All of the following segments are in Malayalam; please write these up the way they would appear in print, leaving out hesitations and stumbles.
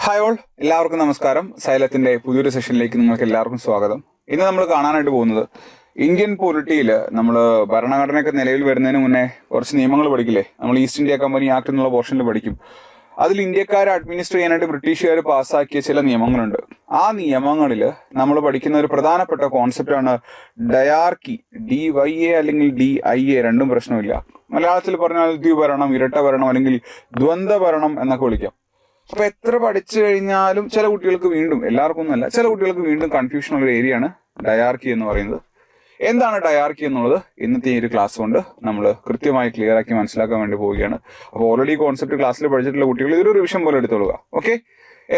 ഹായ് ഓൾ, എല്ലാവർക്കും നമസ്കാരം. സൈലത്തിന്റെ പുതിയൊരു സെഷനിലേക്ക് നിങ്ങൾക്ക് എല്ലാവർക്കും സ്വാഗതം. ഇന്ന് നമ്മൾ കാണാനായിട്ട് പോകുന്നത് ഇന്ത്യൻ പൊളിറ്റിയിൽ നമ്മൾ ഭരണഘടനയൊക്കെ നിലവിൽ വരുന്നതിന് മുന്നേ കുറച്ച് നിയമങ്ങൾ പഠിക്കില്ലേ. നമ്മൾ ഈസ്റ്റ് ഇന്ത്യ കമ്പനി ആക്ട് എന്നുള്ള പോർഷനിൽ പഠിക്കും. അതിൽ ഇന്ത്യക്കാരെ അഡ്മിനിസ്റ്റർ ചെയ്യാനായിട്ട് ബ്രിട്ടീഷുകാർ പാസ്സാക്കിയ ചില നിയമങ്ങളുണ്ട്. ആ നിയമങ്ങളിൽ നമ്മൾ പഠിക്കുന്ന ഒരു പ്രധാനപ്പെട്ട കോൺസെപ്റ്റാണ് ഡയാർക്കി. DYA അല്ലെങ്കിൽ DIA രണ്ടും പ്രശ്നമില്ല. മലയാളത്തിൽ പറഞ്ഞാൽ ദ്വിഭരണം, ഇരട്ട ഭരണം അല്ലെങ്കിൽ ദ്വന്ദ്വ ഭരണം എന്നൊക്കെ വിളിക്കാം. അപ്പൊ എത്ര പഠിച്ചു കഴിഞ്ഞാലും ചില കുട്ടികൾക്ക് വീണ്ടും, എല്ലാവർക്കും ഒന്നുമല്ല, ചില കുട്ടികൾക്ക് വീണ്ടും കൺഫ്യൂഷൻ ഉള്ള ഒരു ഏരിയയാണ് ഡയാർക്കി എന്ന് പറയുന്നത്. എന്താണ് ഡയാർക്കി എന്നുള്ളത് ഇന്നത്തെ ഈ ഒരു ക്ലാസ് കൊണ്ട് നമ്മൾ കൃത്യമായി ക്ലിയർ ആക്കി മനസ്സിലാക്കാൻ വേണ്ടി പോവുകയാണ്. അപ്പോൾ ഓൾറെഡി കോൺസെപ്റ്റ് ക്ലാസ്സിൽ പഠിച്ചിട്ടുള്ള കുട്ടികൾ ഇതൊരു റിവിഷൻ പോലെ എടുത്തോളുക. ഓക്കെ,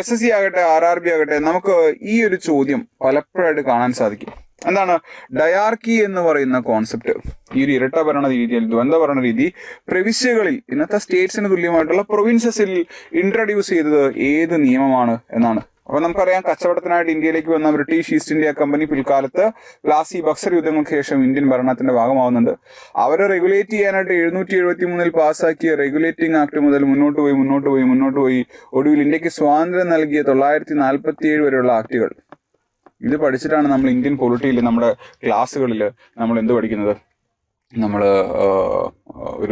SSC ആകട്ടെ RRB ആകട്ടെ, നമുക്ക് ഈ ഒരു ചോദ്യം പലപ്പോഴായിട്ട് കാണാൻ സാധിക്കും. എന്താണ് ഡയാർക്കി എന്ന് പറയുന്ന കോൺസെപ്റ്റ്? ഈ ഒരു ഇരട്ട ഭരണ രീതിയിൽ, ദ്വന്ദ്വ ഭരണ രീതി പ്രവിശ്യകളിൽ, ഇന്നത്തെ സ്റ്റേറ്റ്സിന് തുല്യമായിട്ടുള്ള പ്രൊവിൻസസിൽ ഇൻട്രൊഡ്യൂസ് ചെയ്തത് ഏത് നിയമമാണ് എന്നാണ്. അപ്പൊ നമുക്കറിയാം, കച്ചവടത്തിനായിട്ട് ഇന്ത്യയിലേക്ക് വന്ന ബ്രിട്ടീഷ് ഈസ്റ്റ് ഇന്ത്യ കമ്പനി പിൽക്കാലത്ത് പ്ലാസി ബക്സർ യുദ്ധങ്ങൾക്ക് ശേഷം ഇന്ത്യൻ ഭരണത്തിന്റെ ഭാഗമാവുന്നുണ്ട്. അവരെ റെഗുലേറ്റ് ചെയ്യാനായിട്ട് 773 പാസ്സാക്കിയ റെഗുലേറ്റിംഗ് ആക്ട് മുതൽ മുന്നോട്ട് പോയി ഒടുവിൽ ഇന്ത്യക്ക് സ്വാതന്ത്ര്യം നൽകിയ 947 വരെയുള്ള ആക്ടുകൾ. ഇത് പഠിച്ചിട്ടാണ് നമ്മൾ ഇന്ത്യൻ പൊളിറ്റിയിൽ, നമ്മുടെ ക്ലാസ്സുകളിൽ നമ്മൾ എന്ത് പഠിക്കുന്നത്? നമ്മൾ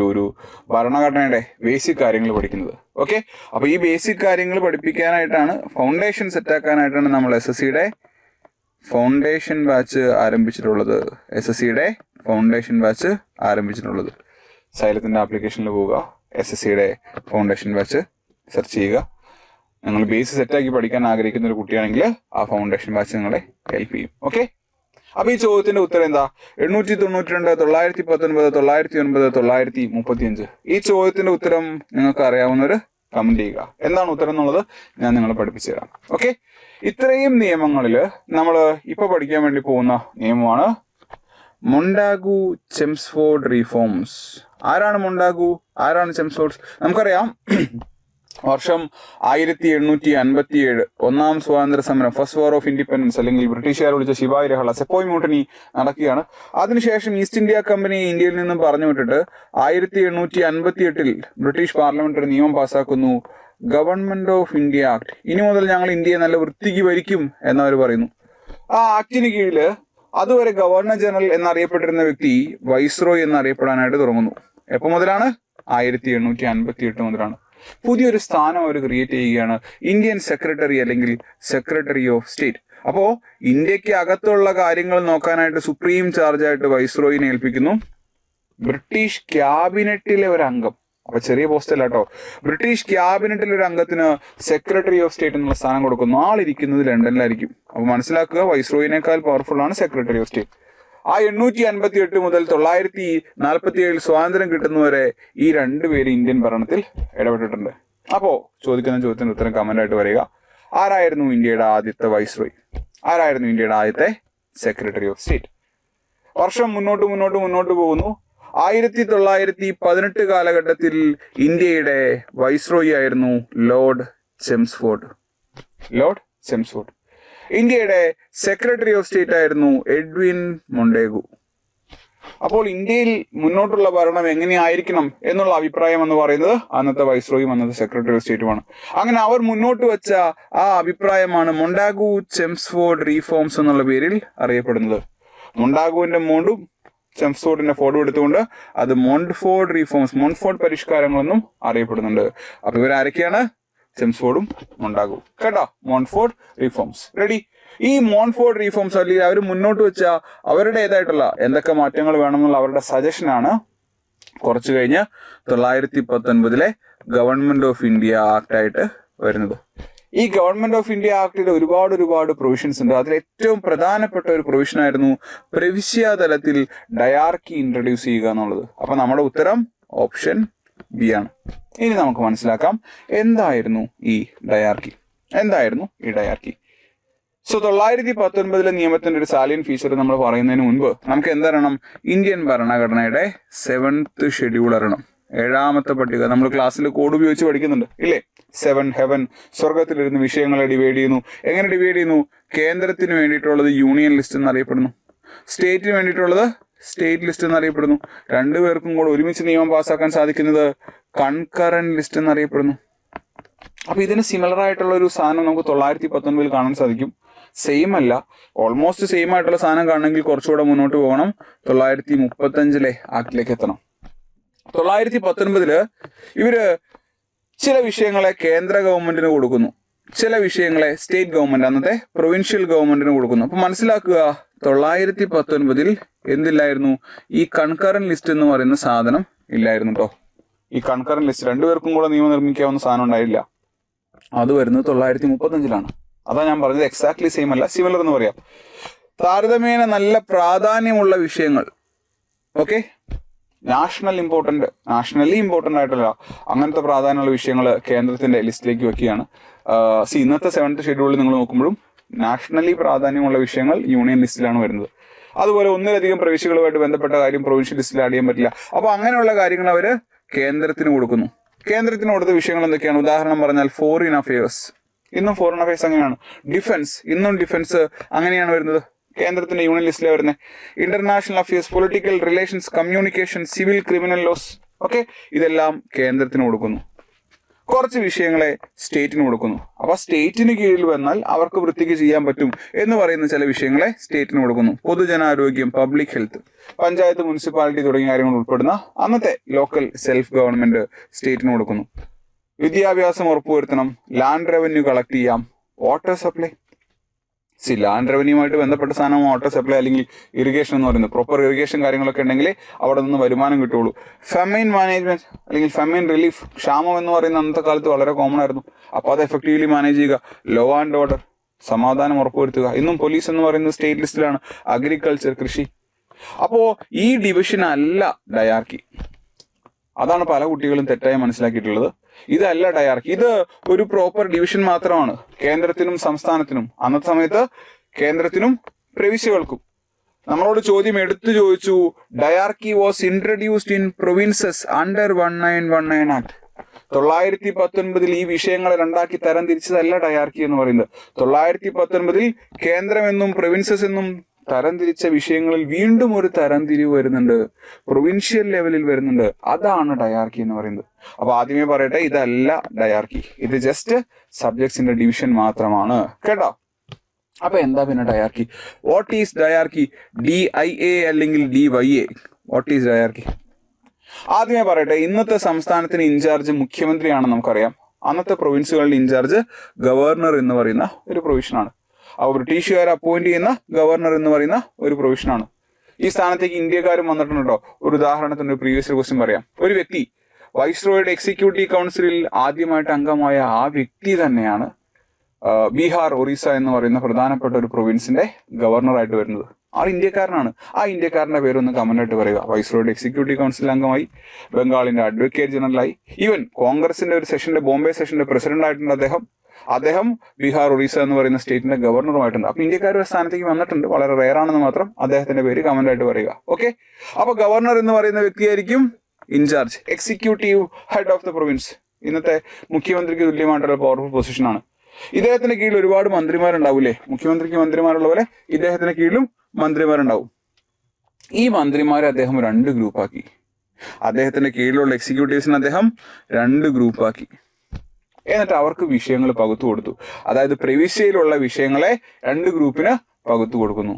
ഒരു ഭരണഘടനയുടെ ബേസിക് കാര്യങ്ങൾ പഠിക്കുന്നത്. ഓക്കെ, അപ്പൊ ഈ ബേസിക് കാര്യങ്ങൾ പഠിപ്പിക്കാനായിട്ടാണ്, ഫൗണ്ടേഷൻ സെറ്റാക്കാനായിട്ടാണ് നമ്മൾ SSCയുടെ ഫൗണ്ടേഷൻ ബാച്ച് ആരംഭിച്ചിട്ടുള്ളത്. സൈലത്തിന്റെ ആപ്ലിക്കേഷനിൽ പോവുക, SSCയുടെ ഫൗണ്ടേഷൻ ബാച്ച് സെർച്ച് ചെയ്യുക. നിങ്ങൾ ബേസ് സെറ്റാക്കി പഠിക്കാൻ ആഗ്രഹിക്കുന്ന ഒരു കുട്ടിയാണെങ്കിൽ ആ ഫൗണ്ടേഷൻ ബാച്ച് നിങ്ങളെ ഹെൽപ്പ് ചെയ്യും. ഓക്കെ, അപ്പൊ ഈ ചോദ്യത്തിന്റെ ഉത്തരം എന്താ? 892, 919, 909, 935. ഈ ചോദ്യത്തിന്റെ ഉത്തരം നിങ്ങൾക്ക് അറിയാവുന്നവര് കമന്റ് ചെയ്യുക. എന്താണ് ഉത്തരം എന്നുള്ളത് ഞാൻ നിങ്ങളെ പഠിപ്പിച്ചു തരാം. ഓക്കെ, ഇത്രയും നിയമങ്ങളിൽ നമ്മൾ ഇപ്പൊ പഠിക്കാൻ വേണ്ടി പോകുന്ന നിയമമാണ് മൊണ്ടാഗു ചെംസ്ഫോർഡ് റീഫോംസ്. ആരാണ് മൊണ്ടാഗു, ആരാണ് ചെംസ്ഫോർഡ്? നമുക്കറിയാം, വർഷം 1857 ഒന്നാം സ്വാതന്ത്ര്യ സമരം, ഫസ്റ്റ് വാർ ഓഫ് ഇൻഡിപെൻഡൻസ്, അല്ലെങ്കിൽ ബ്രിട്ടീഷുകാർ വിളിച്ച ശിപായി ലഹള, സെപ്പോയ് മ്യൂട്ടനി നടക്കുകയാണ്. അതിനുശേഷം ഈസ്റ്റ് ഇന്ത്യ കമ്പനി ഇന്ത്യയിൽ നിന്നും പറഞ്ഞു വിട്ടിട്ട് 1858 ബ്രിട്ടീഷ് പാർലമെന്റ് ഒരു നിയമം പാസ്സാക്കുന്നു, ഗവൺമെന്റ് ഓഫ് ഇന്ത്യ ആക്ട്. ഇനി മുതൽ ഞങ്ങൾ ഇന്ത്യയെ നല്ല വൃത്തിക്ക് ഭരിക്കും എന്നവർ പറയുന്നു. ആ ആക്ടിന് കീഴിൽ അതുവരെ ഗവർണർ ജനറൽ എന്നറിയപ്പെട്ടിരുന്ന വ്യക്തി വൈസ്രോയ് എന്നറിയപ്പെടാനായിട്ട് തുടങ്ങുന്നു. എപ്പോൾ മുതലാണ്? 1858 മുതലാണ്. പുതിയൊരു സ്ഥാനം അവർ ക്രിയേറ്റ് ചെയ്യുകയാണ്, ഇന്ത്യൻ സെക്രട്ടറി അല്ലെങ്കിൽ സെക്രട്ടറി ഓഫ് സ്റ്റേറ്റ്. അപ്പോ ഇന്ത്യക്ക് അകത്തുള്ള കാര്യങ്ങൾ നോക്കാനായിട്ട് സുപ്രീം ചാർജായിട്ട് വൈസ്രോയിനെ ഏൽപ്പിക്കുന്നു. ബ്രിട്ടീഷ് ക്യാബിനറ്റിലെ ഒരു അംഗം, അപ്പൊ ചെറിയ പോസ്റ്റ് അല്ല കേട്ടോ, ബ്രിട്ടീഷ് ക്യാബിനറ്റിലെ ഒരു അംഗത്തിന് സെക്രട്ടറി ഓഫ് സ്റ്റേറ്റ് എന്നുള്ള സ്ഥാനം കൊടുക്കുന്നു. ആളിരിക്കുന്നത് ലണ്ടനിലായിരിക്കും. അപ്പൊ മനസ്സിലാക്കുക, വൈസ്രോയിനേക്കാൾ പവർഫുൾ ആണ് സെക്രട്ടറി ഓഫ് സ്റ്റേറ്റ്. ആ 858 മുതൽ 947 സ്വാതന്ത്ര്യം കിട്ടുന്നവരെ ഈ രണ്ടുപേര് ഇന്ത്യൻ ഭരണത്തിൽ ഇടപെട്ടിട്ടുണ്ട്. അപ്പോ ചോദിക്കുന്ന ചോദ്യത്തിന് ഉത്തരം കമന്റ് ആയിട്ട് വരിക. ആരായിരുന്നു ഇന്ത്യയുടെ ആദ്യത്തെ വൈസ്രോയ്? ആരായിരുന്നു ഇന്ത്യയുടെ ആദ്യത്തെ സെക്രട്ടറി ഓഫ് സ്റ്റേറ്റ്? വർഷം മുന്നോട്ട് പോകുന്നു. 1918 കാലഘട്ടത്തിൽ ഇന്ത്യയുടെ വൈസ്രോയി ആയിരുന്നു ലോർഡ് ചെംസ്ഫോർഡ്. ഇന്ത്യയുടെ സെക്രട്ടറി ഓഫ് സ്റ്റേറ്റ് ആയിരുന്നു എഡ്വിൻ മൊണ്ടാഗു. അപ്പോൾ ഇന്ത്യയിൽ മുന്നോട്ടുള്ള ഭരണം എങ്ങനെയായിരിക്കണം എന്നുള്ള അഭിപ്രായം എന്ന് പറയുന്നത് അന്നത്തെ വൈസ്രോയും അന്നത്തെ സെക്രട്ടറി ഓഫ് സ്റ്റേറ്റുമാണ്. അങ്ങനെ അവർ മുന്നോട്ട് വെച്ച ആ അഭിപ്രായമാണ് മൊണ്ടാഗു ചെംസ്ഫോർഡ് റീഫോംസ് എന്നുള്ള പേരിൽ അറിയപ്പെടുന്നത്. മൊണ്ടാഗുവിന്റെ മോണ്ടും ചെംസ്ഫോർഡിന്റെ ഫോർഡും എടുത്തുകൊണ്ട് അത് മോണ്ട്ഫോർഡ് റീഫോംസ്, മോണ്ട്ഫോർഡ് പരിഷ്കാരങ്ങളെന്നും അറിയപ്പെടുന്നുണ്ട്. അപ്പൊ ഇവരാരൊക്കെയാണ്? ചെംസ്ഫോർഡും മൊണ്ടാഗു. കേട്ടോ, മോണ്ട്ഫോർഡ് റീഫോംസ്. റെഡി? ഈ മോണ്ട്ഫോർഡ് റീഫോംസ് അല്ലെങ്കിൽ അവർ മുന്നോട്ട് വെച്ച അവരുടേതായിട്ടുള്ള എന്തൊക്കെ മാറ്റങ്ങൾ വേണമെന്നുള്ള അവരുടെ സജഷനാണ് കുറച്ചു കഴിഞ്ഞ് 919 ഗവൺമെന്റ് ഓഫ് ഇന്ത്യ ആക്ട് ആയിട്ട് വരുന്നത്. ഈ ഗവൺമെന്റ് ഓഫ് ഇന്ത്യ ആക്ടിൽ ഒരുപാട് പ്രൊവിഷൻസ് ഉണ്ട്. അതിൽ ഏറ്റവും പ്രധാനപ്പെട്ട ഒരു പ്രൊവിഷൻ ആയിരുന്നു പ്രവിശ്യാ തലത്തിൽ ഡയാർക്കി ഇൻട്രൊഡ്യൂസ് ചെയ്യുക എന്നുള്ളത്. അപ്പൊ നമ്മുടെ ഉത്തരം ഓപ്ഷൻ ബി ആണ്. ഇനി നമുക്ക് മനസ്സിലാക്കാം എന്തായിരുന്നു ഈ ഡയാർക്കി. സോ 919 നിയമത്തിന്റെ ഒരു സാലിയൻ ഫീച്ചർ നമ്മൾ പറയുന്നതിന് മുൻപ് നമുക്ക് എന്തറിയണം? ഇന്ത്യൻ ഭരണഘടനയുടെ 7th ഷെഡ്യൂൾ അറിയണം. 7ാമത്തെ പട്ടിക. നമ്മൾ ക്ലാസ്സിൽ കോഡ് ഉപയോഗിച്ച് പഠിക്കുന്നുണ്ട് ഇല്ലേ? 7 ഹെവൻ, സ്വർഗത്തിലിരുന്ന് വിഷയങ്ങളെ ഡിവൈഡ് ചെയ്യുന്നു. എങ്ങനെ ഡിവൈഡ് ചെയ്യുന്നു? കേന്ദ്രത്തിന് വേണ്ടിയിട്ടുള്ളത് യൂണിയൻ ലിസ്റ്റ് എന്നറിയപ്പെടുന്നു, സ്റ്റേറ്റിന് വേണ്ടിയിട്ടുള്ളത് സ്റ്റേറ്റ് ലിസ്റ്റ് എന്നറിയപ്പെടുന്നു. രണ്ടുപേർക്കും കൂടെ ഒരുമിച്ച് നിയമം പാസ്സാക്കാൻ സാധിക്കുന്നത് കൺകറന്റ് ലിസ്റ്റ് എന്നറിയപ്പെടുന്നു. അപ്പൊ ഇതിന് സിമിലർ ആയിട്ടുള്ള ഒരു സാധനം നമുക്ക് 919 കാണാൻ സാധിക്കും. സെയിം അല്ല, ഓൾമോസ്റ്റ് സെയിം ആയിട്ടുള്ള സാധനം കാണണമെങ്കിൽ കുറച്ചുകൂടെ മുന്നോട്ട് പോകണം. 935 ആക്ടിലേക്ക് എത്തണം. 919 ഇവര് ചില വിഷയങ്ങളെ കേന്ദ്ര ഗവൺമെന്റിന് കൊടുക്കുന്നു, ചില വിഷയങ്ങളെ സ്റ്റേറ്റ് ഗവൺമെന്റ്, അന്നത്തെ പ്രൊവിൻഷ്യൽ ഗവൺമെന്റിന് കൊടുക്കുന്നു. അപ്പൊ മനസ്സിലാക്കുക, 919 എന്തില്ലായിരുന്നു? ഈ കൺകറന്റ് ലിസ്റ്റ് എന്ന് പറയുന്ന സാധനം ഇല്ലായിരുന്നു കേട്ടോ. ഈ കൺകറന്റ് ലിസ്റ്റ് രണ്ടുപേർക്കും കൂടെ നിയമം നിർമ്മിക്കാവുന്ന സാധനം ഉണ്ടായില്ല. അത് വരുന്നത് 935 അതാ ഞാൻ പറഞ്ഞത്. എക്സാക്ട്ലി സെയിം അല്ല, സിമിലർ എന്ന് പറയാം. താരതമ്യേന നല്ല പ്രാധാന്യമുള്ള വിഷയങ്ങൾ, ഓക്കെ, നാഷണലി ഇമ്പോർട്ടൻ്റ് ആയിട്ടല്ല, അങ്ങനത്തെ പ്രാധാന്യമുള്ള വിഷയങ്ങൾ കേന്ദ്രത്തിന്റെ ലിസ്റ്റിലേക്ക് വെക്കുകയാണ്. ഇന്നത്തെ 7th ഷെഡ്യൂളിൽ നിങ്ങൾ നോക്കുമ്പോഴും നാഷണലി പ്രാധാന്യമുള്ള വിഷയങ്ങൾ യൂണിയൻ ലിസ്റ്റിലാണ് വരുന്നത്. അതുപോലെ ഒന്നിലധികം പ്രവിശ്യകളുമായിട്ട് ബന്ധപ്പെട്ട കാര്യം പ്രൊവിൻഷ്യൽ ലിസ്റ്റിൽ ആഡ് ചെയ്യാൻ പറ്റില്ല. അപ്പൊ അങ്ങനെയുള്ള കാര്യങ്ങൾ അവര് കേന്ദ്രത്തിന് കൊടുക്കുന്നു. കേന്ദ്രത്തിന് കൊടുത്ത വിഷയങ്ങൾ എന്തൊക്കെയാണ്? ഉദാഹരണം പറഞ്ഞാൽ ഫോറിൻ അഫയേഴ്സ്. ഇന്നും ഫോറിൻ അഫയേഴ്സ് അങ്ങനെയാണ്. ഡിഫൻസ്, ഇന്നും ഡിഫൻസ് അങ്ങനെയാണ് വരുന്നത്, കേന്ദ്രത്തിന്റെ യൂണിയൻ ലിസ്റ്റിലാണ് വരുന്നത്. International affairs, political relations, communication, civil, criminal laws, okay, ഇതെല്ലാം കേന്ദ്രത്തിന് കൊടുക്കുന്നു. കുറച്ച് വിഷയങ്ങളെ സ്റ്റേറ്റിന് കൊടുക്കുന്നു. അപ്പൊ സ്റ്റേറ്റിന് കീഴിൽ വന്നാൽ അവർക്ക് വൃത്തിക്ക് ചെയ്യാൻ പറ്റും എന്ന് പറയുന്ന ചില വിഷയങ്ങളെ സ്റ്റേറ്റിന് കൊടുക്കുന്നു. പൊതുജനാരോഗ്യം, പബ്ലിക് ഹെൽത്ത്, പഞ്ചായത്ത്, മുനിസിപ്പാലിറ്റി തുടങ്ങിയ കാര്യങ്ങൾ ഉൾപ്പെടുന്ന അന്നത്തെ ലോക്കൽ സെൽഫ് ഗവൺമെന്റ് സ്റ്റേറ്റിന് കൊടുക്കുന്നു. വിദ്യാഭ്യാസം ഉറപ്പുവരുത്തണം, ലാൻഡ് റവന്യൂ കളക്ട് ചെയ്യാം, വാട്ടർ സപ്ലൈ. ലാൻഡ് റവന്യൂമായിട്ട് ബന്ധപ്പെട്ട സാധനം വാട്ടർ സപ്ലൈ അല്ലെങ്കിൽ ഇറിഗേഷൻ എന്ന് പറയുന്നത്. പ്രോപ്പർ ഇറിഗേഷൻ കാര്യങ്ങളൊക്കെ ഉണ്ടെങ്കിൽ അവിടെ നിന്ന് വരുമാനം കിട്ടുള്ളൂ. ഫെമൈൻ മാനേജ്മെന്റ് അല്ലെങ്കിൽ ഫെമൈൻ റിലീഫ്, ക്ഷാമം എന്ന് പറയുന്ന അന്നത്തെ കാലത്ത് വളരെ കോമൺ ആയിരുന്നു. അപ്പോൾ അത് എഫക്റ്റീവ്ലി മാനേജ് ചെയ്യുക. ലോ ആൻഡ് ഓർഡർ, സമാധാനം ഉറപ്പുവരുത്തുക. ഇന്നും പോലീസ് എന്ന് പറയുന്നത് സ്റ്റേറ്റ് ലിസ്റ്റിലാണ്. അഗ്രികൾച്ചർ, കൃഷി. അപ്പോ ഈ ഡിവിഷൻ അല്ല ഡയാർക്കി. അതാണ് പല കുട്ടികളും തെറ്റായി മനസ്സിലാക്കിയിട്ടുള്ളത്. ഇതല്ല ഡയാർക്കി, ഇത് ഒരു പ്രോപ്പർ ഡിവിഷൻ മാത്രമാണ്. കേന്ദ്രത്തിനും സംസ്ഥാനത്തിനും, അന്നത്തെ സമയത്ത് കേന്ദ്രത്തിനും പ്രവിശ്യകൾക്കും. നമ്മളോട് ചോദ്യം എടുത്തു ചോദിച്ചു, dyarchy was introduced in provinces under 1919 act. 919 ഈ വിഷയങ്ങളെ രണ്ടാക്കി തരം തിരിച്ചതല്ല ഡയാർക്കി എന്ന് പറയുന്നത്. 919 കേന്ദ്രമെന്നും പ്രൊവിൻസസ് എന്നും തരംതിരിച്ച വിഷയങ്ങളിൽ വീണ്ടും ഒരു തരംതിരിവ് വരുന്നുണ്ട്, പ്രൊവിൻഷ്യൽ ലെവലിൽ വരുന്നുണ്ട്. അതാണ് ഡയാർക്കി എന്ന് പറയുന്നത്. അപ്പൊ ആദ്യമേ പറയട്ടെ, ഇതല്ല ഡയാർക്കി, ഇത് ജസ്റ്റ് സബ്ജക്ട്സിന്റെ ഡിവിഷൻ മാത്രമാണ് കേട്ടോ. അപ്പൊ എന്താ പിന്നെ dyarchy? What is dyarchy? DIA അല്ലെങ്കിൽ DYA, വാട്ട് ഈസ് ഡയാർക്കി? ആദ്യമേ പറയട്ടെ, ഇന്നത്തെ സംസ്ഥാനത്തിന് ഇൻചാർജ് മുഖ്യമന്ത്രിയാണെന്ന് നമുക്കറിയാം. അന്നത്തെ പ്രൊവിൻസുകളുടെ ഇൻചാർജ് ഗവർണർ എന്ന് പറയുന്ന ഒരു പ്രൊവിഷനാണ്. അപ്പോൾ ബ്രിട്ടീഷുകാർ അപ്പോയിന്റ് ചെയ്യുന്ന ഗവർണർ എന്ന് പറയുന്ന ഒരു പ്രൊവിഷനാണ്. ഈ സ്ഥാനത്തേക്ക് ഇന്ത്യക്കാരും വന്നിട്ടുണ്ടോ? ഒരു ഉദാഹരണത്തിന് ഒരു പ്രീവിയസ് ക്വസ്റ്റ്യൻ പറയാം. ഒരു വ്യക്തി വൈസ്രോയുടെ എക്സിക്യൂട്ടീവ് കൗൺസിലിൽ ആദ്യമായിട്ട് അംഗമായ ആ വ്യക്തി തന്നെയാണ് ബീഹാർ, ഒറീസ എന്ന് പറയുന്ന പ്രധാനപ്പെട്ട ഒരു പ്രൊവിൻസിന്റെ ഗവർണറായിട്ട് വരുന്നത്. ആൾ ഇന്ത്യക്കാരനാണ്. ആ ഇന്ത്യക്കാരന്റെ പേരൊന്ന് കമന്റ് ആയിട്ട് പറയുക. വൈസ്രോയുടെ എക്സിക്യൂട്ടീവ് കൗൺസിൽ അംഗമായി, ബംഗാളിന്റെ അഡ്വക്കേറ്റ് ജനറലായി, ഈവൻ കോൺഗ്രസിന്റെ ഒരു സെഷന്റെ, ബോംബെ സെഷന്റെ പ്രസിഡന്റ് ആയിട്ടുണ്ട് അദ്ദേഹം ബീഹാർ, ഒറീസ എന്ന് പറയുന്ന സ്റ്റേറ്റിന്റെ ഗവർണറുമായിട്ടുണ്ട്. അപ്പൊ ഇന്ത്യക്കാർ ഒരു സ്ഥാനത്തേക്ക് വന്നിട്ടുണ്ട്. വളരെ റെയർ ആണെന്ന് മാത്രം അദ്ദേഹത്തിന്റെ പേര് കമന്റ് ആയിട്ട് പറയുക. ഓക്കെ, അപ്പൊ ഗവർണർ എന്ന് പറയുന്ന വ്യക്തിയായിരിക്കും in charge, executive head of the province. ഇന്നത്തെ മുഖ്യമന്ത്രിക്ക് തുല്യമായിട്ടുള്ള പവർഫുൾ പൊസിഷനാണ്. ഇദ്ദേഹത്തിന്റെ കീഴിൽ ഒരുപാട് മന്ത്രിമാരുണ്ടാവൂലേ? മുഖ്യമന്ത്രിക്ക് മന്ത്രിമാരുള്ള പോലെ ഇദ്ദേഹത്തിന്റെ കീഴിലും മന്ത്രിമാരുണ്ടാവും. ഈ മന്ത്രിമാരെ അദ്ദേഹം 2 ഗ്രൂപ്പാക്കി. അദ്ദേഹത്തിന്റെ കീഴിലുള്ള എക്സിക്യൂട്ടീവ്സിന് അദ്ദേഹം 2 ഗ്രൂപ്പാക്കി. എന്നിട്ട് അവർക്ക് വിഷയങ്ങൾ പകുത്തു കൊടുത്തു. അതായത് പ്രവിശ്യയിലുള്ള വിഷയങ്ങളെ 2 ഗ്രൂപ്പിന് പകുത്തു കൊടുക്കുന്നു.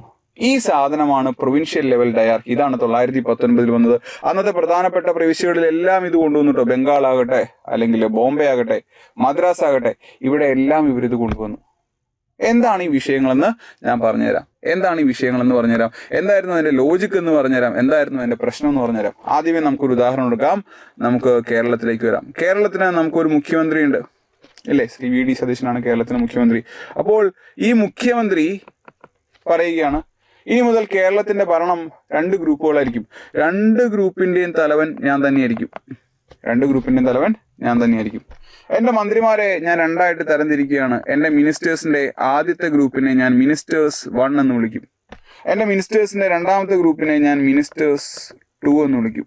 ഈ സാധനമാണ് പ്രൊവിൻഷ്യൽ ലെവൽ ഡയാർക്കി. ഇതാണ് 919 വന്നത്. അന്നത്തെ പ്രധാനപ്പെട്ട പ്രവിശ്യകളിലെല്ലാം ഇത് കൊണ്ടുവന്നു. ബംഗാൾ ആകട്ടെ, അല്ലെങ്കിൽ ബോംബെ ആകട്ടെ, മദ്രാസ് ആകട്ടെ, ഇവിടെ എല്ലാം ഇവരിത് കൊണ്ടുവന്നു. എന്താണ് ഈ വിഷയങ്ങളെന്ന് ഞാൻ പറഞ്ഞുതരാം. എന്തായിരുന്നു അതിന്റെ ലോജിക്ക് എന്ന് പറഞ്ഞുതരാം. എന്തായിരുന്നു അതിന്റെ പ്രശ്നം എന്ന് പറഞ്ഞുതരാം. ആദ്യമേ നമുക്കൊരു ഉദാഹരണം എടുക്കാം. നമുക്ക് കേരളത്തിലേക്ക് വരാം. കേരളത്തിന് നമുക്കൊരു മുഖ്യമന്ത്രി ഉണ്ട്, ഇല്ലേ? ശ്രീ VD സതീശനാണ് കേരളത്തിന് മുഖ്യമന്ത്രി. അപ്പോൾ ഈ മുഖ്യമന്ത്രി പറയുകയാണ്, ഇനി മുതൽ കേരളത്തിന്റെ ഭരണം 2 ഗ്രൂപ്പുകളായിരിക്കും. 2 ഗ്രൂപ്പിന്റെയും തലവൻ ഞാൻ തന്നെയായിരിക്കും. എന്റെ മന്ത്രിമാരെ ഞാൻ 2ആയിട്ട് തരംതിരിക്കുകയാണ്. എന്റെ മിനിസ്റ്റേഴ്സിന്റെ ആദ്യത്തെ ഗ്രൂപ്പിനെ ഞാൻ മിനിസ്റ്റേഴ്സ് 1 എന്ന് വിളിക്കും. എന്റെ മിനിസ്റ്റേഴ്സിന്റെ 2ാമത്തെ ഗ്രൂപ്പിനെ ഞാൻ മിനിസ്റ്റേഴ്സ് 2 എന്ന് വിളിക്കും.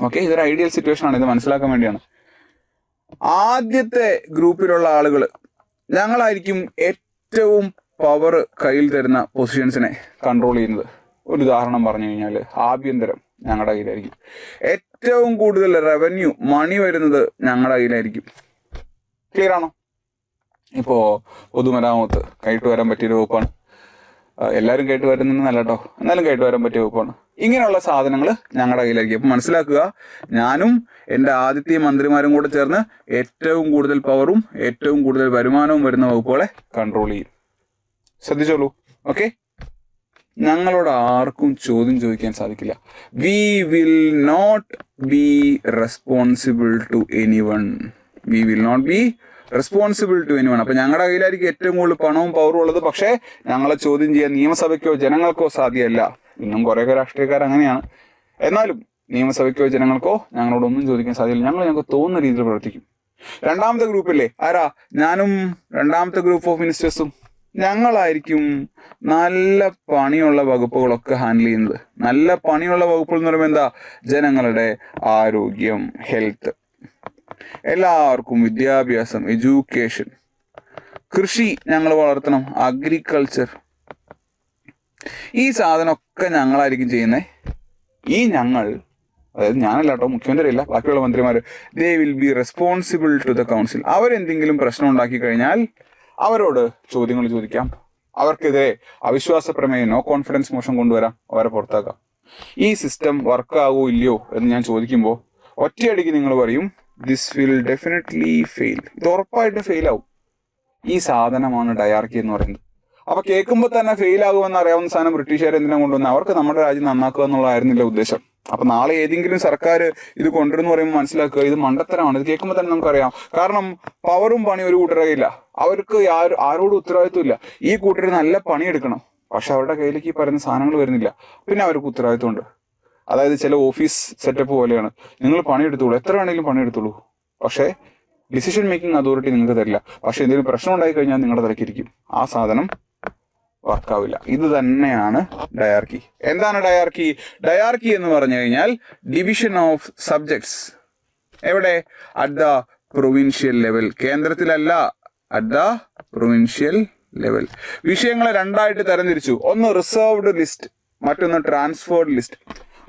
ഓക്കെ, ഇതൊരു ഐഡിയൽ സിറ്റുവേഷൻ ആണ്. ഇത് മനസ്സിലാക്കാൻ വേണ്ടിയാണ്. ആദ്യത്തെ ഗ്രൂപ്പിലുള്ള ആളുകൾ ഞങ്ങളായിരിക്കും ഏറ്റവും പവർ കയ്യിൽ തരുന്ന പൊസിഷൻസിനെ കൺട്രോൾ ചെയ്യുന്നത്. ഒരു ഉദാഹരണം പറഞ്ഞു കഴിഞ്ഞാൽ, ആഭ്യന്തരം ഞങ്ങളുടെ കയ്യിലായിരിക്കും. ഏറ്റവും കൂടുതൽ റവന്യൂ, മണി വരുന്നത് ഞങ്ങളുടെ കയ്യിലായിരിക്കും. ക്ലിയർ ആണോ? ഇപ്പോൾ പൊതുമരാമത്ത് കൈയിട്ട് വരാൻ പറ്റിയൊരു വകുപ്പാണ്. എല്ലാവരും കയറ്റി വരുന്നല്ല കേട്ടോ, എന്നാലും കയറ്റി വരാൻ പറ്റിയ വകുപ്പാണ്. ഇങ്ങനെയുള്ള സാധനങ്ങൾ ഞങ്ങളുടെ കയ്യിലായിരിക്കും. അപ്പം മനസ്സിലാക്കുക, ഞാനും എൻ്റെ ആദ്യത്തെ മന്ത്രിമാരും കൂടെ ചേർന്ന് ഏറ്റവും കൂടുതൽ പവറും ഏറ്റവും കൂടുതൽ വരുമാനവും വരുന്ന വകുപ്പുകളെ കൺട്രോൾ ചെയ്യും. ശ്രദ്ധിച്ചോളൂ. ഓക്കെ, ഞങ്ങളോട് ആർക്കും ചോദ്യം ചോദിക്കാൻ സാധിക്കില്ല. We will not be responsible to anyone. We will not be responsible to anyone. അപ്പൊ ഞങ്ങളുടെ കയ്യിലായിരിക്കും ഏറ്റവും കൂടുതൽ പണവും പവറും ഉള്ളത്. പക്ഷേ ഞങ്ങളെ ചോദ്യം ചെയ്യാൻ നിയമസഭയ്ക്കോ ജനങ്ങൾക്കോ സാധ്യമല്ല. ഇന്നും കുറേയൊക്കെ രാഷ്ട്രീയക്കാർ അങ്ങനെയാണ്. എന്നാലും നിയമസഭയ്ക്കോ ജനങ്ങൾക്കോ ഞങ്ങളോടൊന്നും ചോദിക്കാൻ സാധ്യമല്ല. ഞങ്ങൾക്ക് തോന്നുന്ന രീതിയിൽ പ്രവർത്തിക്കും. രണ്ടാമത്തെ ഗ്രൂപ്പില്ലേ, ആരാ? ഞാനും രണ്ടാമത്തെ ഗ്രൂപ്പ് ഓഫ് മിനിസ്റ്റേഴ്സും ഞങ്ങളായിരിക്കും നല്ല പണിയുള്ള വകുപ്പുകളൊക്കെ ഹാൻഡിൽ ചെയ്യുന്നത്. നല്ല പണിയുള്ള വകുപ്പുകൾ എന്ന് പറയുമ്പോൾ എന്താ? ജനങ്ങളുടെ ആരോഗ്യം, ഹെൽത്ത്, എല്ലാവർക്കും വിദ്യാഭ്യാസം, എഡ്യൂക്കേഷൻ, കൃഷി ഞങ്ങൾ വളർത്തണം, അഗ്രികൾച്ചർ, ഈ സാധനമൊക്കെ ഞങ്ങളായിരിക്കും ചെയ്യുന്നത്. ഈ ഞങ്ങൾ, അതായത് ഞാനല്ല കേട്ടോ, മുഖ്യമന്ത്രി അല്ല, ബാക്കിയുള്ള മന്ത്രിമാർ, they will be responsible to the council. അവരെന്തെങ്കിലും പ്രശ്നം ഉണ്ടാക്കി കഴിഞ്ഞാൽ അവരോട് ചോദ്യങ്ങൾ ചോദിക്കാം. അവർക്കെതിരെ അവിശ്വാസ പ്രമേയം, നോ കോൺഫിഡൻസ് മോഷൻ കൊണ്ടുവരാം, അവരെ പുറത്താക്കാം. ഈ സിസ്റ്റം വർക്കാവോ ഇല്ലയോ എന്ന് ഞാൻ ചോദിക്കുമ്പോൾ ഒറ്റയടിക്ക് നിങ്ങൾ പറയും, ദിസ് വിൽ ഡെഫിനറ്റ്ലി ഫെയിൽ. ഇത് ഉറപ്പായിട്ടും ഫെയിൽ ആവും. ഈ സാധനമാണ് ഡയാർക്കി എന്ന് പറയുന്നത്. അപ്പൊ കേൾക്കുമ്പോൾ തന്നെ ഫെയിൽ ആകുമെന്ന് അറിയാവുന്ന സാധനം ബ്രിട്ടീഷുകാർ എന്തിനാ കൊണ്ടുവന്നത്? അവർക്ക് നമ്മുടെ രാജ്യം നന്നാക്കുക എന്നുള്ളതായിരുന്നില്ല ഉദ്ദേശം. അപ്പൊ നാളെ ഏതെങ്കിലും സർക്കാർ ഇത് കൊണ്ടുവരുന്ന പറയുമ്പോൾ മനസ്സിലാക്കുക, ഇത് മണ്ടത്തരമാണ്. ഇത് കേൾക്കുമ്പോൾ തന്നെ നമുക്കറിയാം. കാരണം പവറും പണി ഒരു കൂട്ടരകയില്ല. അവർക്ക് ആരോടും ഉത്തരവാദിത്വമില്ല. ഈ കൂട്ടർ നല്ല പണിയെടുക്കണം, പക്ഷെ അവരുടെ കയ്യിലേക്ക് ഈ പറയുന്ന സാധനങ്ങൾ വരുന്നില്ല. പിന്നെ അവർക്ക് ഉത്തരവാദിത്വമുണ്ട്. അതായത് ചില ഓഫീസ് സെറ്റപ്പ് പോലെയാണ്. നിങ്ങൾ പണിയെടുത്തോളൂ, എത്ര വേണമെങ്കിലും പണിയെടുത്തോളൂ, പക്ഷേ ഡിസിഷൻ മേക്കിംഗ് അതോറിറ്റി നിങ്ങൾക്ക് തരില്ല. പക്ഷെ എന്തെങ്കിലും പ്രശ്നം ഉണ്ടായി കഴിഞ്ഞാൽ നിങ്ങളുടെ തലക്കിരിക്കും. ആ സാധനം വർക്കാവില്ല. ഇത് തന്നെയാണ് ഡയാർക്കി. എന്താണ് ഡയാർക്കി? ഡയാർക്കി എന്ന് പറഞ്ഞു കഴിഞ്ഞാൽ ഡിവിഷൻ ഓഫ് സബ്ജക്ട്സ്. എവിടെ? At the provincial level. കേന്ദ്രത്തിലല്ല, അറ്റ് ദ പ്രൊവിൻഷ്യൽ ലെവൽ. വിഷയങ്ങളെ രണ്ടായിട്ട് തരംതിരിച്ചു. ഒന്ന് റിസർവ്ഡ് ലിസ്റ്റ്, മറ്റൊന്ന് ട്രാൻസ്ഫേർഡ് ലിസ്റ്റ്.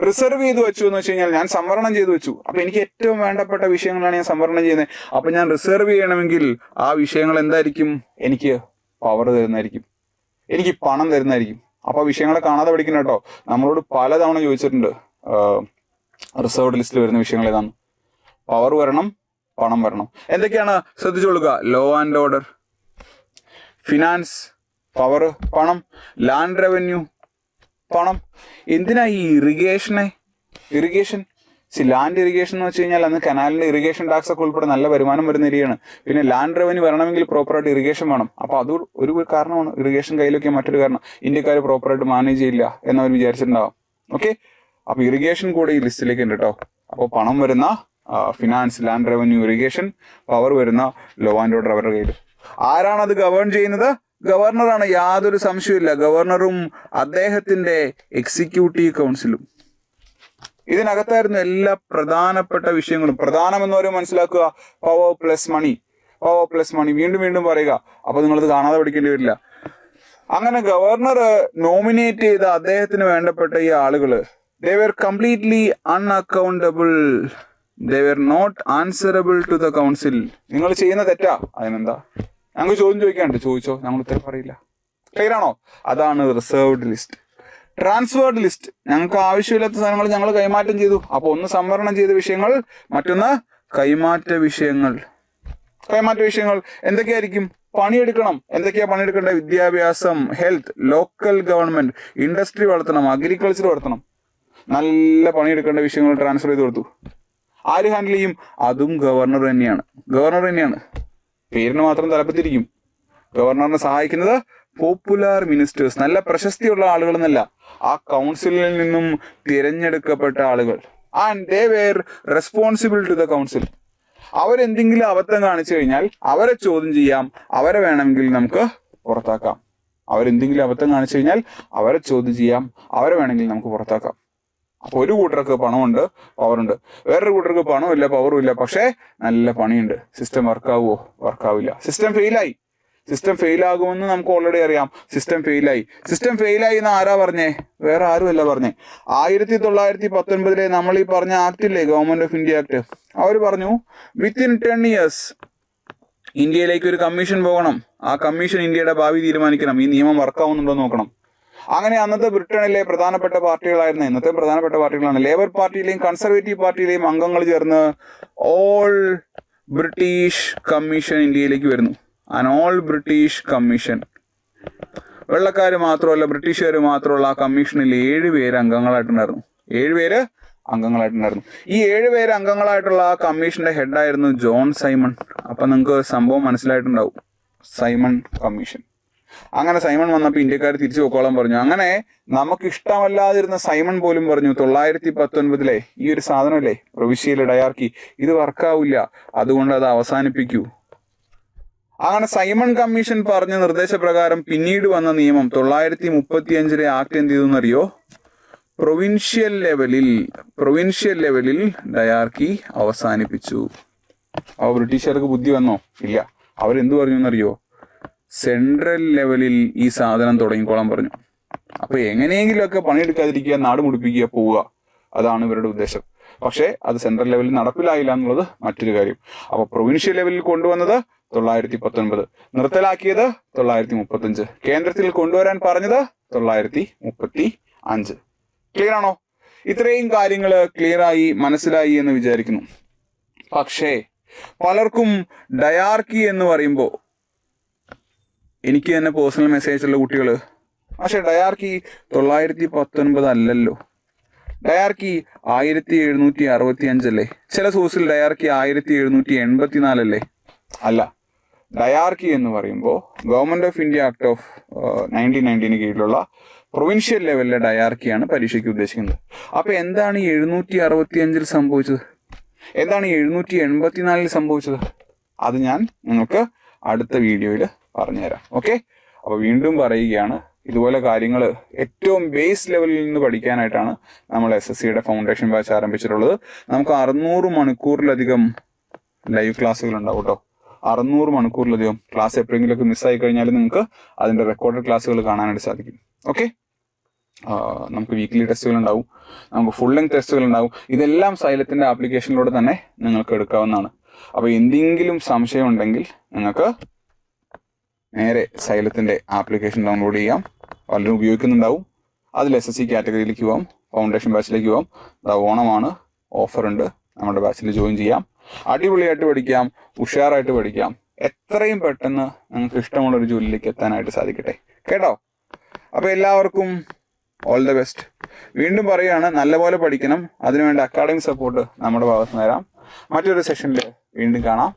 റിസർവ് ചെയ്ത് വെച്ചു എന്ന് വെച്ച് കഴിഞ്ഞാൽ ഞാൻ സംവരണം ചെയ്തു വെച്ചു. അപ്പൊ എനിക്ക് ഏറ്റവും വേണ്ടപ്പെട്ട വിഷയങ്ങളാണ് ഞാൻ സംവരണം ചെയ്യുന്നത്. അപ്പൊ ഞാൻ റിസർവ് ചെയ്യണമെങ്കിൽ ആ വിഷയങ്ങൾ എന്തായിരിക്കും? എനിക്ക് പവർ തരുന്നതായിരിക്കും, എനിക്ക് പണം തരുന്നതായിരിക്കും. അപ്പൊ വിഷയങ്ങളെ കാണാതെ പഠിക്കണം കേട്ടോ. നമ്മളോട് പലതവണ ചോദിച്ചിട്ടുണ്ട് റിസർവ്ഡ് ലിസ്റ്റിൽ വരുന്ന വിഷയങ്ങൾ ഏതാണ്. പവർ വരണം, പണം വരണം. എന്തൊക്കെയാണ്? ശ്രദ്ധിച്ചോളുക. Law and order, finance, power, പണം, ലാൻഡ് റവന്യൂ, പണം. എന്തിനാ ഈ ഇറിഗേഷൻ ലാൻഡ് ഇറിഗേഷൻ എന്ന് വെച്ച് കഴിഞ്ഞാൽ അന്ന് കനാലിന്റെ ഇറിഗേഷൻ ടാക്സ് ഒക്കെ ഉൾപ്പെടെ നല്ല വരുമാനം വരുന്ന ഏരിയയാണ്. പിന്നെ ലാൻഡ് റവന്യൂ വരണമെങ്കിൽ പ്രോപ്പറായിട്ട് ഇറിഗേഷൻ വേണം. അപ്പൊ അത് ഒരു കാരണമാണ്. ഇറിഗേഷൻ കയ്യിലൊക്കെ മറ്റൊരു കാരണം. ഇന്ത്യക്കാർ പ്രോപ്പറായിട്ട് മാനേജ് ചെയ്യില്ല എന്നവർ വിചാരിച്ചിട്ടുണ്ടാവും. ഓക്കെ, അപ്പൊ ഇറിഗേഷൻ കൂടെ ഈ ലിസ്റ്റിലേക്ക് ഉണ്ട് കേട്ടോ. അപ്പോൾ പണം വരുന്ന finance, land revenue, irrigation, power വരുന്ന ലോ ആൻഡ് ഓർഡർ അവരുടെ കയ്യിൽ. ആരാണത് ഗവേൺ ചെയ്യുന്നത്? ഗവർണറാണ്, യാതൊരു സംശയമില്ല. ഗവർണറും അദ്ദേഹത്തിന്റെ എക്സിക്യൂട്ടീവ് കൗൺസിലും. ഇതിനകത്തായിരുന്നു എല്ലാ പ്രധാനപ്പെട്ട വിഷയങ്ങളും. പ്രധാനമെന്ന് പറയുമ്പോൾ മനസ്സിലാക്കുക, പവർ പ്ലസ് മണി, പവർ പ്ലസ് മണി. വീണ്ടും വീണ്ടും പറയുക. അപ്പൊ നിങ്ങളിത് കാണാതെ പഠിക്കേണ്ടി വരില്ല. അങ്ങനെ ഗവർണർ നോമിനേറ്റ് ചെയ്ത അദ്ദേഹത്തിന് വേണ്ടപ്പെട്ട ഈ ആളുകള്, they were completely unaccountable, they were not answerable to the council. നിങ്ങൾ ചെയ്യുന്ന തെറ്റാ, അതിനെന്താ? ഞങ്ങൾക്ക് ചോദ്യം ചോദിക്കാണ്ട്, ചോദിച്ചോ, ഞങ്ങൾ ഉത്തരം പറയില്ല. ക്ലിയർ ആണോ? അതാണ് റിസർവ്ഡ് ലിസ്റ്റ്. ട്രാൻസ്ഫേർഡ് ലിസ്റ്റ്, ഞങ്ങൾക്ക് ആവശ്യമില്ലാത്ത സാധനങ്ങൾ ഞങ്ങൾ കൈമാറ്റം ചെയ്തു. അപ്പൊ ഒന്ന് സംവരണം ചെയ്ത വിഷയങ്ങൾ, മറ്റൊന്ന് കൈമാറ്റ വിഷയങ്ങൾ. കൈമാറ്റ വിഷയങ്ങൾ എന്തൊക്കെയായിരിക്കും? പണിയെടുക്കണം. എന്തൊക്കെയാ പണിയെടുക്കേണ്ടത്? വിദ്യാഭ്യാസം, ഹെൽത്ത്, ലോക്കൽ ഗവൺമെന്റ്, ഇൻഡസ്ട്രി വളർത്തണം, അഗ്രികൾച്ചർ വളർത്തണം. നല്ല പണിയെടുക്കേണ്ട വിഷയങ്ങൾ ട്രാൻസ്ഫർ ചെയ്ത് കൊടുത്തു. ആര് ഹാൻഡിൽ ചെയ്യും? അതും ഗവർണർ തന്നെയാണ്. ഗവർണർ തന്നെയാണ്, പേരിന് മാത്രം തലപ്പത്തിരിക്കും. ഗവർണറിനെ സഹായിക്കുന്നത് പോപ്പുലർ മിനിസ്റ്റേഴ്സ്, നല്ല പ്രശസ്തിയുള്ള ആളുകൾ എന്നല്ല, ആ കൗൺസിലിൽ നിന്നും തിരഞ്ഞെടുക്കപ്പെട്ട ആളുകൾ. And they were responsible to the council. അവരെന്തെങ്കിലും അബദ്ധം കാണിച്ചു കഴിഞ്ഞാൽ അവരെ ചോദ്യം ചെയ്യാം, അവരെ വേണമെങ്കിൽ നമുക്ക് പുറത്താക്കാം. അവരെന്തെങ്കിലും അബദ്ധം കാണിച്ചു കഴിഞ്ഞാൽ അവരെ ചോദ്യം ചെയ്യാം, അവരെ വേണമെങ്കിൽ നമുക്ക് പുറത്താക്കാം. അപ്പൊ ഒരു കൂട്ടർക്ക് പണമുണ്ട്, പവറുണ്ട്. വേറൊരു കൂട്ടർക്ക് പണമില്ല, പവറും ഇല്ല, പക്ഷേ നല്ല പണിയുണ്ട്. സിസ്റ്റം വർക്കാവോ? വർക്കാവില്ല. സിസ്റ്റം ഫെയിലായി. സിസ്റ്റം ഫെയിൽ ആകുമെന്ന് നമുക്ക് ഓൾറെഡി അറിയാം. സിസ്റ്റം ഫെയിലായി. സിസ്റ്റം ഫെയിലായി എന്ന് ആരാ പറഞ്ഞേ? വേറെ ആരുമല്ല പറഞ്ഞേ. 1919 നമ്മൾ ഈ പറഞ്ഞ ആക്ട് ഇല്ലേ, ഗവൺമെന്റ് ഓഫ് ഇന്ത്യ ആക്ട്, അവർ പറഞ്ഞു വിത്തിൻ 10 years ഇന്ത്യയിലേക്ക് ഒരു കമ്മീഷൻ പോകണം. ആ കമ്മീഷൻ ഇന്ത്യയുടെ ഭാവി തീരുമാനിക്കണം. ഈ നിയമം വർക്കാവുന്നുണ്ടോ നോക്കണം. അങ്ങനെ അന്നത്തെ ബ്രിട്ടനിലെ പ്രധാനപ്പെട്ട പാർട്ടികളായിരുന്ന, ഇന്നത്തെ പ്രധാനപ്പെട്ട പാർട്ടികളാണ്, ലേബർ പാർട്ടിയിലെയും കൺസർവേറ്റീവ് പാർട്ടിയിലെയും അംഗങ്ങൾ ചേർന്ന് ഓൾ ബ്രിട്ടീഷ് കമ്മീഷൻ ഇന്ത്യയിലേക്ക് വരുന്നു. An all British commission. വെള്ളക്കാർ മാത്രമല്ല, ബ്രിട്ടീഷുകാർ മാത്രമുള്ള ആ കമ്മീഷനിൽ 7 പേര് അംഗങ്ങളായിട്ടുണ്ടായിരുന്നു. 7 പേര് അംഗങ്ങളായിട്ടുണ്ടായിരുന്നു. ഈ 7 പേര് അംഗങ്ങളായിട്ടുള്ള ആ കമ്മീഷന്റെ ഹെഡായിരുന്നു ജോൺ സൈമൺ. അപ്പൊ നിങ്ങൾക്ക് സംഭവം മനസ്സിലായിട്ടുണ്ടാവും, സൈമൺ കമ്മീഷൻ. അങ്ങനെ സൈമൺ വന്നപ്പോൾ ഇന്ത്യക്കാർ തിരിച്ചു പോക്കോളാൻ പറഞ്ഞു. അങ്ങനെ നമുക്ക് ഇഷ്ടമല്ലാതിരുന്ന സൈമൺ പോലും പറഞ്ഞു 919 ഈ ഒരു സാധനമല്ലേ പ്രവിശ്യയിൽ ഡയാർക്കി, ഇത് വർക്കാവില്ല, അതുകൊണ്ട് അത് അവസാനിപ്പിക്കൂ. അങ്ങനെ സൈമൺ കമ്മീഷൻ പറഞ്ഞ നിർദ്ദേശപ്രകാരം പിന്നീട് വന്ന നിയമം 935 ആക്ട് എന്ത് ചെയ്തു എന്നറിയോ? പ്രൊവിൻഷ്യൽ ലെവലിൽ ഡയാർക്കി അവസാനിപ്പിച്ചു. അപ്പോൾ ബ്രിട്ടീഷുകാർക്ക് ബുദ്ധി വന്നോ? ഇല്ല. അവരെന്ത് പറഞ്ഞു എന്നറിയോ? സെൻട്രൽ ലെവലിൽ ഈ സാധനം തുടങ്ങിക്കോളാൻ പറഞ്ഞു. അപ്പൊ എങ്ങനെയെങ്കിലുമൊക്കെ പണിയെടുക്കാതിരിക്കുക, നാട് മുടിപ്പിക്കുക, പോവുക, അതാണ് ഇവരുടെ ഉദ്ദേശം. പക്ഷേ അത് സെൻട്രൽ ലെവലിൽ നടപ്പിലായില്ല എന്നുള്ളത് മറ്റൊരു കാര്യം. അപ്പൊ പ്രൊവിൻഷ്യൽ ലെവലിൽ കൊണ്ടുവന്നത് 919, നിർത്തലാക്കിയത് 935, കേന്ദ്രത്തിൽ കൊണ്ടുവരാൻ പറഞ്ഞത് 935. ക്ലിയർ ആണോ? ഇത്രയും കാര്യങ്ങൾ ക്ലിയറായി മനസ്സിലായി എന്ന് വിചാരിക്കുന്നു. പക്ഷേ പലർക്കും ഡയാർക്കി എന്ന് പറയുമ്പോൾ, എനിക്ക് തന്നെ പേഴ്സണൽ മെസ്സേജുള്ള കുട്ടികൾ, പക്ഷെ ഡയാർക്കി 919 അല്ലല്ലോ, ഡയാർക്കി 1765 അല്ലേ? ചില സോഴ്സിൽ ഡയാർക്കി 1784 അല്ലേ? അല്ല. ഡയാർക്കി എന്ന് പറയുമ്പോൾ government of India act of 1919 കീഴിലുള്ള പ്രൊവിൻഷ്യൽ ലെവലിലെ ഡയാർക്കിയാണ് പരീക്ഷയ്ക്ക് ഉദ്ദേശിക്കുന്നത്. അപ്പൊ എന്താണ് 765 സംഭവിച്ചത്? എന്താണ് 784 സംഭവിച്ചത്? അത് ഞാൻ നിങ്ങൾക്ക് അടുത്ത വീഡിയോയിൽ പറഞ്ഞുതരാം. ഓക്കെ. അപ്പൊ വീണ്ടും പറയുകയാണ്, ഇതുപോലെ കാര്യങ്ങൾ ഏറ്റവും ബേസ് ലെവലിൽ നിന്ന് പഠിക്കാനായിട്ടാണ് നമ്മൾ SSCയുടെ ഫൗണ്ടേഷൻ ബാച്ച് ആരംഭിച്ചിട്ടുള്ളത്. നമുക്ക് 600 മണിക്കൂറിലധികം ലൈവ് ക്ലാസ്സുകൾ ഉണ്ടാവും കേട്ടോ. 600 മണിക്കൂറിലധികം ക്ലാസ്. എപ്പോഴെങ്കിലുമൊക്കെ മിസ്സായി കഴിഞ്ഞാൽ നിങ്ങൾക്ക് അതിന്റെ റെക്കോർഡഡ് ക്ലാസ്സുകൾ കാണാനായിട്ട് സാധിക്കും. ഓക്കെ. നമുക്ക് വീക്ക്ലി ടെസ്റ്റുകൾ ഉണ്ടാവും, നമുക്ക് ഫുൾ ലെങ്ത് ടെസ്റ്റുകൾ ഉണ്ടാവും. ഇതെല്ലാം സൈലത്തിന്റെ ആപ്ലിക്കേഷനിലൂടെ തന്നെ നിങ്ങൾക്ക് എടുക്കാവുന്നതാണ്. അപ്പൊ എന്തെങ്കിലും സംശയം ഉണ്ടെങ്കിൽ നിങ്ങൾക്ക് നേരെ സൈലത്തിന്റെ ആപ്ലിക്കേഷൻ ഡൗൺലോഡ് ചെയ്യാം. പലരും ഉപയോഗിക്കുന്നുണ്ടാവും. അതിൽ SSC കാറ്റഗറിയിലേക്ക് പോവാം, ഫൗണ്ടേഷൻ ബാച്ചിലേക്ക് പോവാം. ഓണമാണ്, ഓഫർ ഉണ്ട്, നമ്മുടെ ബാച്ചിൽ ജോയിൻ ചെയ്യാം. അടിപൊളിയായിട്ട് പഠിക്കാം, ഉഷാറായിട്ട് പഠിക്കാം. എത്രയും പെട്ടെന്ന് നിങ്ങൾക്ക് ഇഷ്ടമുള്ളൊരു ജോലിയിലേക്ക് എത്താനായിട്ട് സാധിക്കട്ടെ കേട്ടോ. അപ്പൊ എല്ലാവർക്കും ഓൾ ദ ബെസ്റ്റ്. വീണ്ടും പറയുകയാണ്, നല്ലപോലെ പഠിക്കണം. അതിനുവേണ്ട അക്കാഡമിക് സപ്പോർട്ട് നമ്മുടെ ഭാഗത്ത് നിന്ന് തരാം. മറ്റൊരു സെഷനിൽ വീണ്ടും കാണാം.